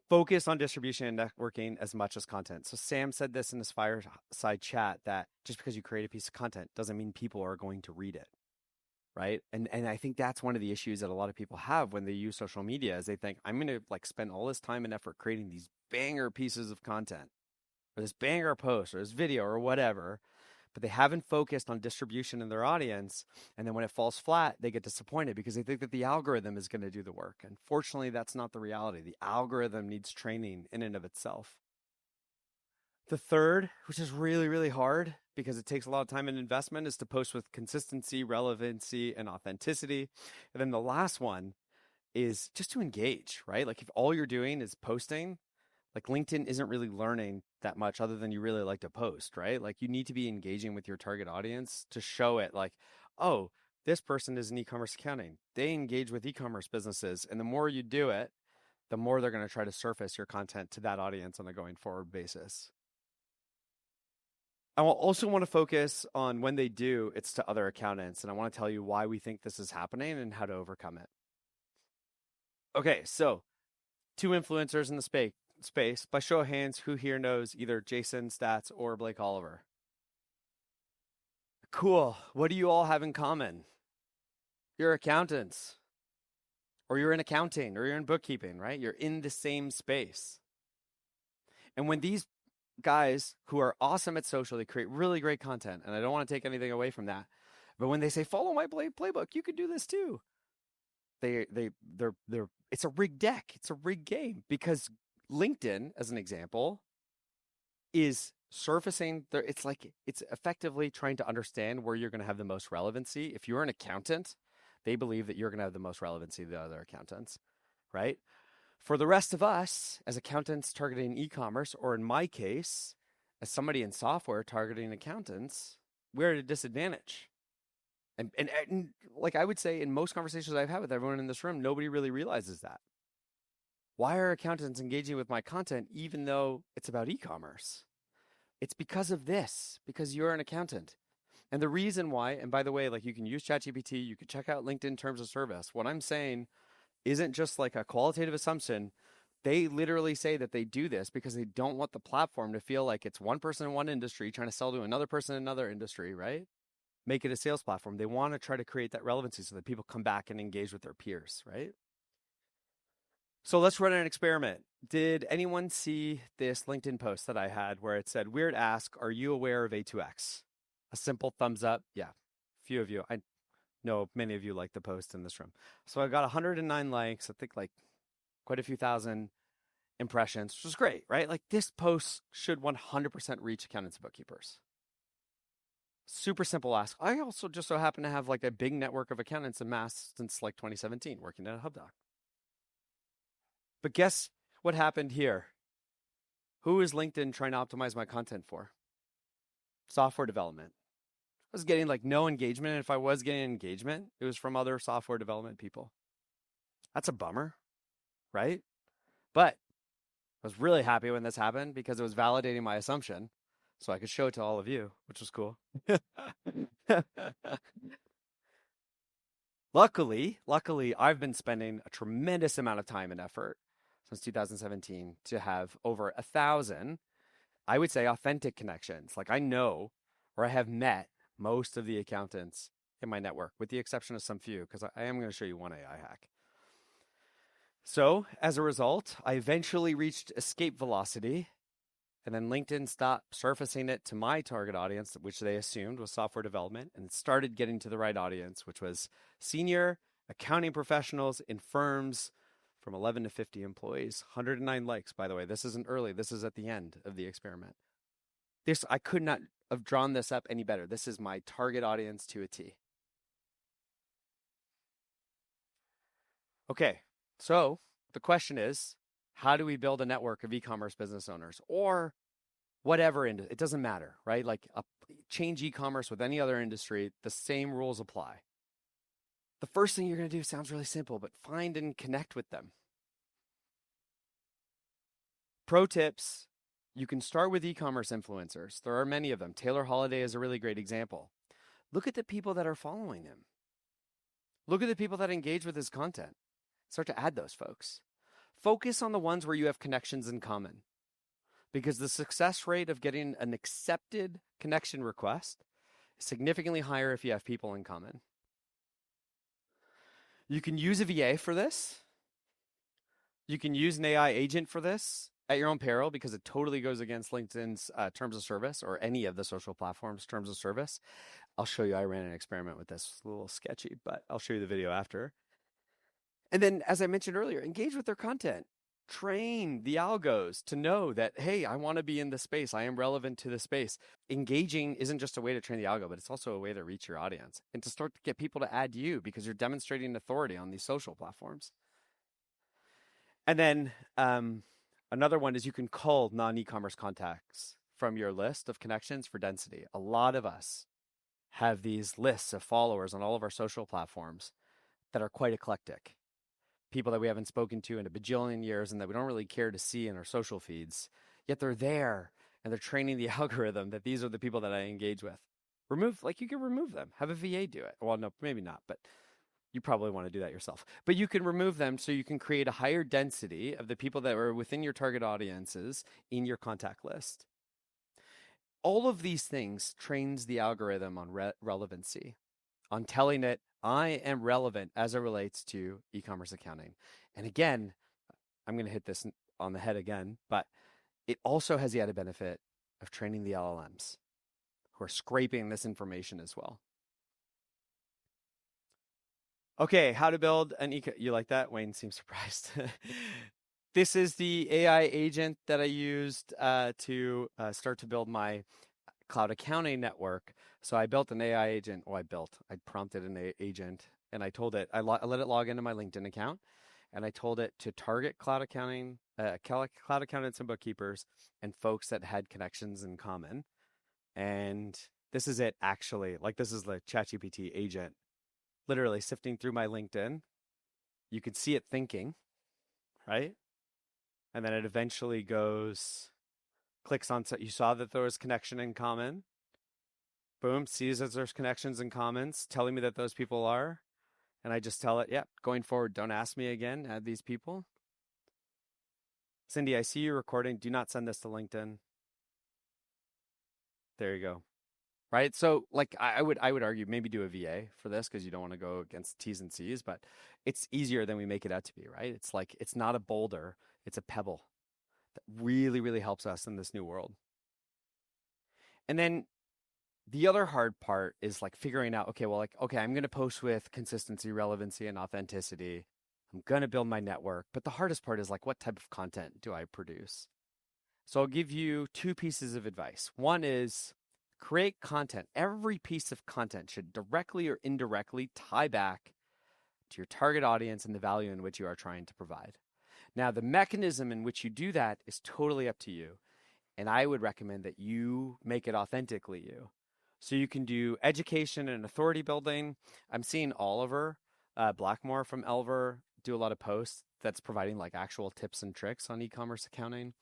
Focus on distribution and networking as much as content. So Sam said this in his fireside chat that just because you create a piece of content doesn't mean people are going to read it, right? And I think that's one of the issues that a lot of people have when they use social media is they think I'm going to like spend all this time and effort creating these banger pieces of content or this banger post or this video or whatever, but they haven't focused on distribution in their audience. And then when it falls flat, they get disappointed because they think that the algorithm is going to do the work. Unfortunately, that's not the reality. The algorithm needs training in and of itself. The third, which is really, really hard because it takes a lot of time and investment, is to post with consistency, relevancy, and authenticity. And then the last one is just to engage, right? Like if all you're doing is posting, like LinkedIn isn't really learning that much other than you really like to post, right? Like you need to be engaging with your target audience to show it like, oh, this person is in e-commerce accounting. They engage with e-commerce businesses. And the more you do it, the more they're going to try to surface your content to that audience on a going forward basis. I also want to focus on when they do, it's to other accountants. And I want to tell you why we think this is happening and how to overcome it. Okay, so 2 influencers in the space. By show of hands, who here knows either Jason Stats or Blake Oliver? Cool. What do you all have in common? You're accountants, or you're in accounting, or you're in bookkeeping, right? You're in the same space. And when these guys who are awesome at social, they create really great content, and I don't want to take anything away from that, but when they say follow my playbook, you could do this too. They're it's a rigged deck. It's a rigged game because LinkedIn, as an example, is surfacing there. It's effectively trying to understand where you're going to have the most relevancy. If you're an accountant, they believe that you're going to have the most relevancy to the other accountants, right? For the rest of us, as accountants targeting e-commerce, or in my case, as somebody in software targeting accountants, we're at a disadvantage. And like I would say in most conversations I've had with everyone in this room, nobody really realizes that. Why are accountants engaging with my content even though it's about e-commerce? It's because of this, because you're an accountant. And the reason why, and by the way, like you can use ChatGPT, you can check out LinkedIn terms of service. What I'm saying isn't just like a qualitative assumption. They literally say that they do this because they don't want the platform to feel like it's one person in one industry trying to sell to another person in another industry, right? Make it a sales platform. They want to try to create that relevancy so that people come back and engage with their peers, right? So let's run an experiment. Did anyone see this LinkedIn post that I had where it said, weird ask, are you aware of A2X? A simple thumbs up. Yeah, a few of you. I know many of you like the post in this room. So I got 109 likes, I think like quite a few thousand impressions, which was great, right? Like this post should 100% reach accountants and bookkeepers. Super simple ask. I also just so happen to have like a big network of accountants amassed since like 2017 working at HubDoc. But guess what happened here? Who is LinkedIn trying to optimize my content for? Software development. I was getting like no engagement. And if I was getting engagement, it was from other software development people. That's a bummer, right? But I was really happy when this happened because it was validating my assumption. So I could show it to all of you, which was cool. Luckily, I've been spending a tremendous amount of time and effort since 2017 to have over 1,000, I would say, authentic connections. Like I know, or I have met most of the accountants in my network, with the exception of some few, because I am going to show you one AI hack. So as a result, I eventually reached escape velocity, and then LinkedIn stopped surfacing it to my target audience, which they assumed was software development, and it started getting to the right audience, which was senior accounting professionals in firms from 11 to 50 employees. 109 likes, by the way. This isn't early. This is at the end of the experiment. I could not have drawn this up any better. This is my target audience to a T. Okay, so the question is, how do we build a network of e-commerce business owners? Or whatever, it doesn't matter, right? Like change e-commerce with any other industry, the same rules apply. The first thing you're going to do sounds really simple, but find and connect with them. Pro tips, you can start with e-commerce influencers. There are many of them. Taylor Holiday is a really great example. Look at the people that are following him. Look at the people that engage with his content. Start to add those folks. Focus on the ones where you have connections in common, because the success rate of getting an accepted connection request is significantly higher if you have people in common. You can use a VA for this. You can use an AI agent for this at your own peril, because it totally goes against LinkedIn's terms of service, or any of the social platforms' terms of service. I'll show you. I ran an experiment with this. It's a little sketchy, but I'll show you the video after. And then, as I mentioned earlier, engage with their content. Train the algos to know that, hey, I want to be in the space. I am relevant to the space. Engaging isn't just a way to train the algo, but it's also a way to reach your audience and to start to get people to add you, because you're demonstrating authority on these social platforms. And then another one is you can cull non-e-commerce contacts from your list of connections for density. A lot of us have these lists of followers on all of our social platforms that are quite eclectic. People that we haven't spoken to in a bajillion years and that we don't really care to see in our social feeds, yet they're there and they're training the algorithm that these are the people that I engage with. You can remove them. Have a VA do it. Well, no, maybe not, but you probably want to do that yourself. But you can remove them so you can create a higher density of the people that are within your target audiences in your contact list. All of these things trains the algorithm on relevancy, on telling it, I am relevant as it relates to e-commerce accounting. And again, I'm going to hit this on the head again, but it also has the added benefit of training the LLMs who are scraping this information as well. Okay, how to build an you like that? Wayne seems surprised. This is the AI agent that I used to start to build my cloud accounting network. So I built an AI agent. I prompted an agent, and I told it, I let it log into my LinkedIn account, and I told it to target cloud accounting, cloud accountants and bookkeepers, and folks that had connections in common. And this is it, actually. Like, this is the ChatGPT agent, literally sifting through my LinkedIn. You can see it thinking, right? And then it eventually clicks on, you saw that there was connection in common. Boom, sees that there's connections in commons, telling me that those people are. And I just tell it, yeah, going forward, don't ask me again, add these people. Cindy, I see you recording. Do not send this to LinkedIn. There you go. Right? So like I would argue maybe do a VA for this, because you don't want to go against T's and C's, but it's easier than we make it out to be, right? It's like, it's not a boulder, it's a pebble that really, really helps us in this new world. And then the other hard part is like figuring out, okay, I'm going to post with consistency, relevancy, and authenticity. I'm going to build my network. But the hardest part is like, what type of content do I produce? So I'll give you two pieces of advice. One is create content. Every piece of content should directly or indirectly tie back to your target audience and the value in which you are trying to provide. Now, the mechanism in which you do that is totally up to you. And I would recommend that you make it authentically you. So you can do education and authority building. I'm seeing Oliver Blackmore from Elver do a lot of posts that's providing like actual tips and tricks on e-commerce accounting.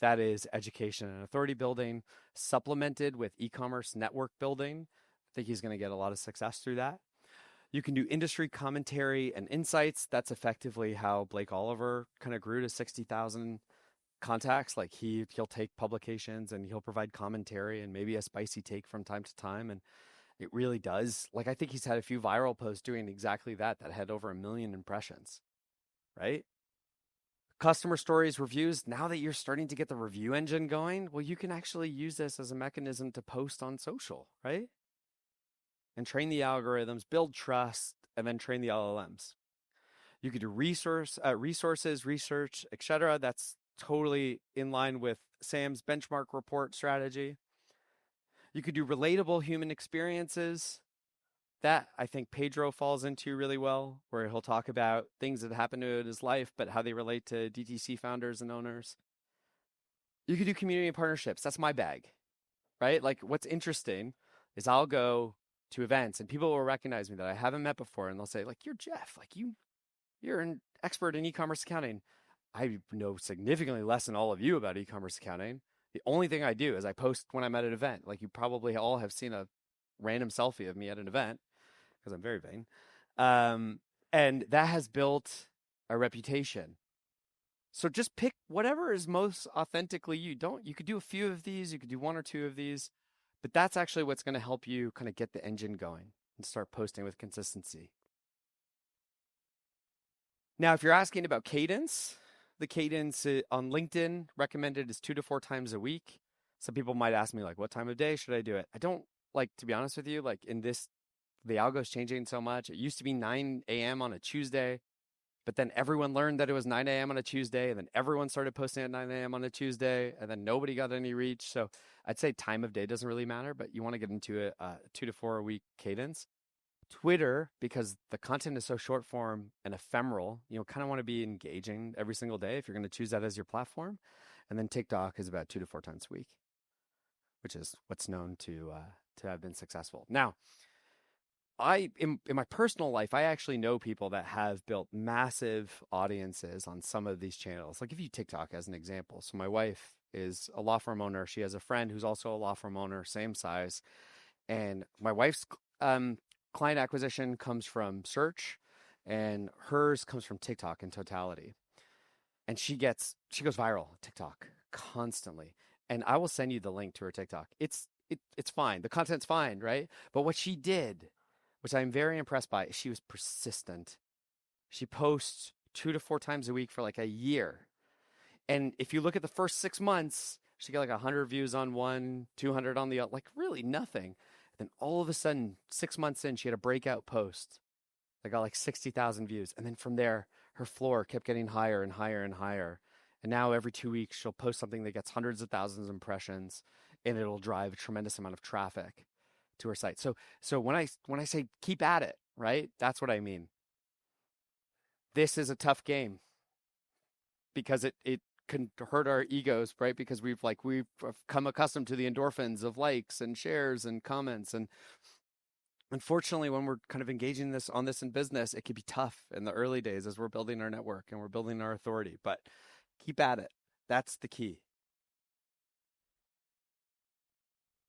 That is education and authority building, supplemented with e-commerce network building. I think he's going to get a lot of success through that. You can do industry commentary and insights. That's effectively how Blake Oliver kind of grew to 60,000 contacts. Like he'll take publications and he'll provide commentary and maybe a spicy take from time to time. And it really does. Like, I think he's had a few viral posts doing exactly that had over 1 million impressions, right? Customer stories, reviews. Now that you're starting to get the review engine going, well, you can actually use this as a mechanism to post on social, right? And train the algorithms, build trust, and then train the LLMs. You could do resources, research, etc. That's totally in line with Sam's benchmark report strategy. You could do relatable human experiences. That I think Pedro falls into really well, where he'll talk about things that happen to his life, but how they relate to DTC founders and owners. You could do community partnerships. That's my bag, right? Like what's interesting is I'll go to events and people will recognize me that I haven't met before and they'll say like, you're Jeff, like you're an expert in e-commerce accounting. I know significantly less than all of you about e-commerce accounting. The only thing I do is I post when I'm at an event. Like you probably all have seen a random selfie of me at an event because I'm very vain. Um, and that has built a reputation. So just pick whatever is most authentically you. Don't you could do a few of these, you could do one or two of these, but that's actually what's going to help you kind of get the engine going and start posting with consistency. Now, if you're asking about cadence, the cadence on LinkedIn recommended is 2 to 4 times a week. Some people might ask me like, what time of day should I do it? I don't like, to be honest with you, like in this, the algo is changing so much. It used to be 9 a.m. on a Tuesday, but then everyone learned that it was 9 a.m. on a Tuesday, and then everyone started posting at 9 a.m. on a Tuesday, and then nobody got any reach. So I'd say time of day doesn't really matter, but you want to get into a 2 to 4 week cadence. Twitter, because the content is so short form and ephemeral, kind of want to be engaging every single day if you're going to choose that as your platform. And then TikTok is about 2 to 4 times a week, which is what's known to have been successful. Now, in my personal life, I actually know people that have built massive audiences on some of these channels. Like if you TikTok as an example. So my wife is a law firm owner. She has a friend who's also a law firm owner, same size. And my wife's client acquisition comes from search and hers comes from TikTok in totality. And she goes viral on TikTok constantly. And I will send you the link to her TikTok. It's fine. The content's fine, right? But what she did, which I'm very impressed by, she was persistent. She posts 2 to 4 times a week for like a year. And if you look at the first 6 months, she got like 100 views on one, 200 on the other, like really nothing. Then all of a sudden, 6 months in, she had a breakout post that got like 60,000 views. And then from there, her floor kept getting higher and higher and higher. And now every 2 weeks, she'll post something that gets hundreds of thousands of impressions, and it'll drive a tremendous amount of traffic to her site. So when I say keep at it, right? That's what I mean. This is a tough game because it can hurt our egos, right? Because we've come accustomed to the endorphins of likes and shares and comments. And unfortunately, when we're kind of engaging this in business, it can be tough in the early days as we're building our network and we're building our authority. But keep at it. That's the key.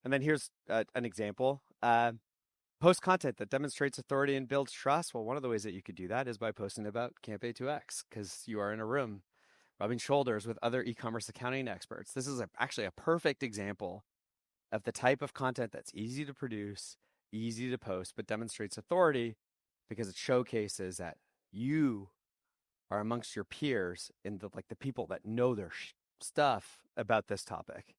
And then here's an example. Post content that demonstrates authority and builds trust. Well, one of the ways that you could do that is by posting about Camp A2X, because you are in a room rubbing shoulders with other e-commerce accounting experts. This is actually a perfect example of the type of content that's easy to produce, easy to post, but demonstrates authority because it showcases that you are amongst your peers and the people that know their stuff about this topic.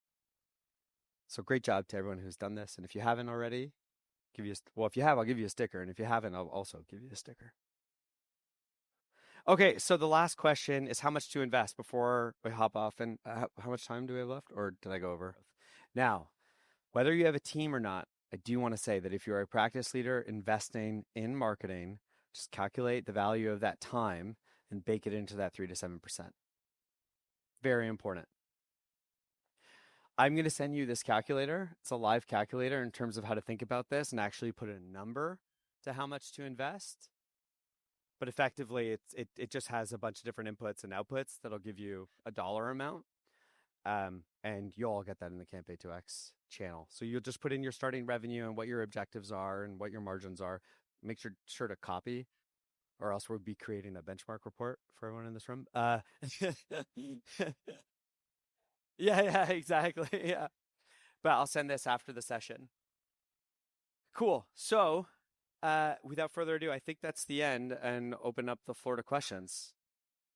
So great job to everyone who's done this. And if you haven't already, if you have, I'll give you a sticker. And if you haven't, I'll also give you a sticker. Okay, so the last question is how much to invest before we hop off. And how much time do we have left? Or did I go over? Now, whether you have a team or not, I do want to say that if you're a practice leader investing in marketing, just calculate the value of that time and bake it into that 3 to 7%. Very important. I'm going to send you this calculator. It's a live calculator in terms of how to think about this and actually put a number to how much to invest. But effectively, it just has a bunch of different inputs and outputs that'll give you a dollar amount. And you'll all get that in the Camp A2X channel. So you'll just put in your starting revenue and what your objectives are and what your margins are. Make sure to copy, or else we'll be creating a benchmark report for everyone in this room. Yeah, exactly. Yeah. But I'll send this after the session. Cool. So without further ado, I think that's the end, and open up the floor to questions.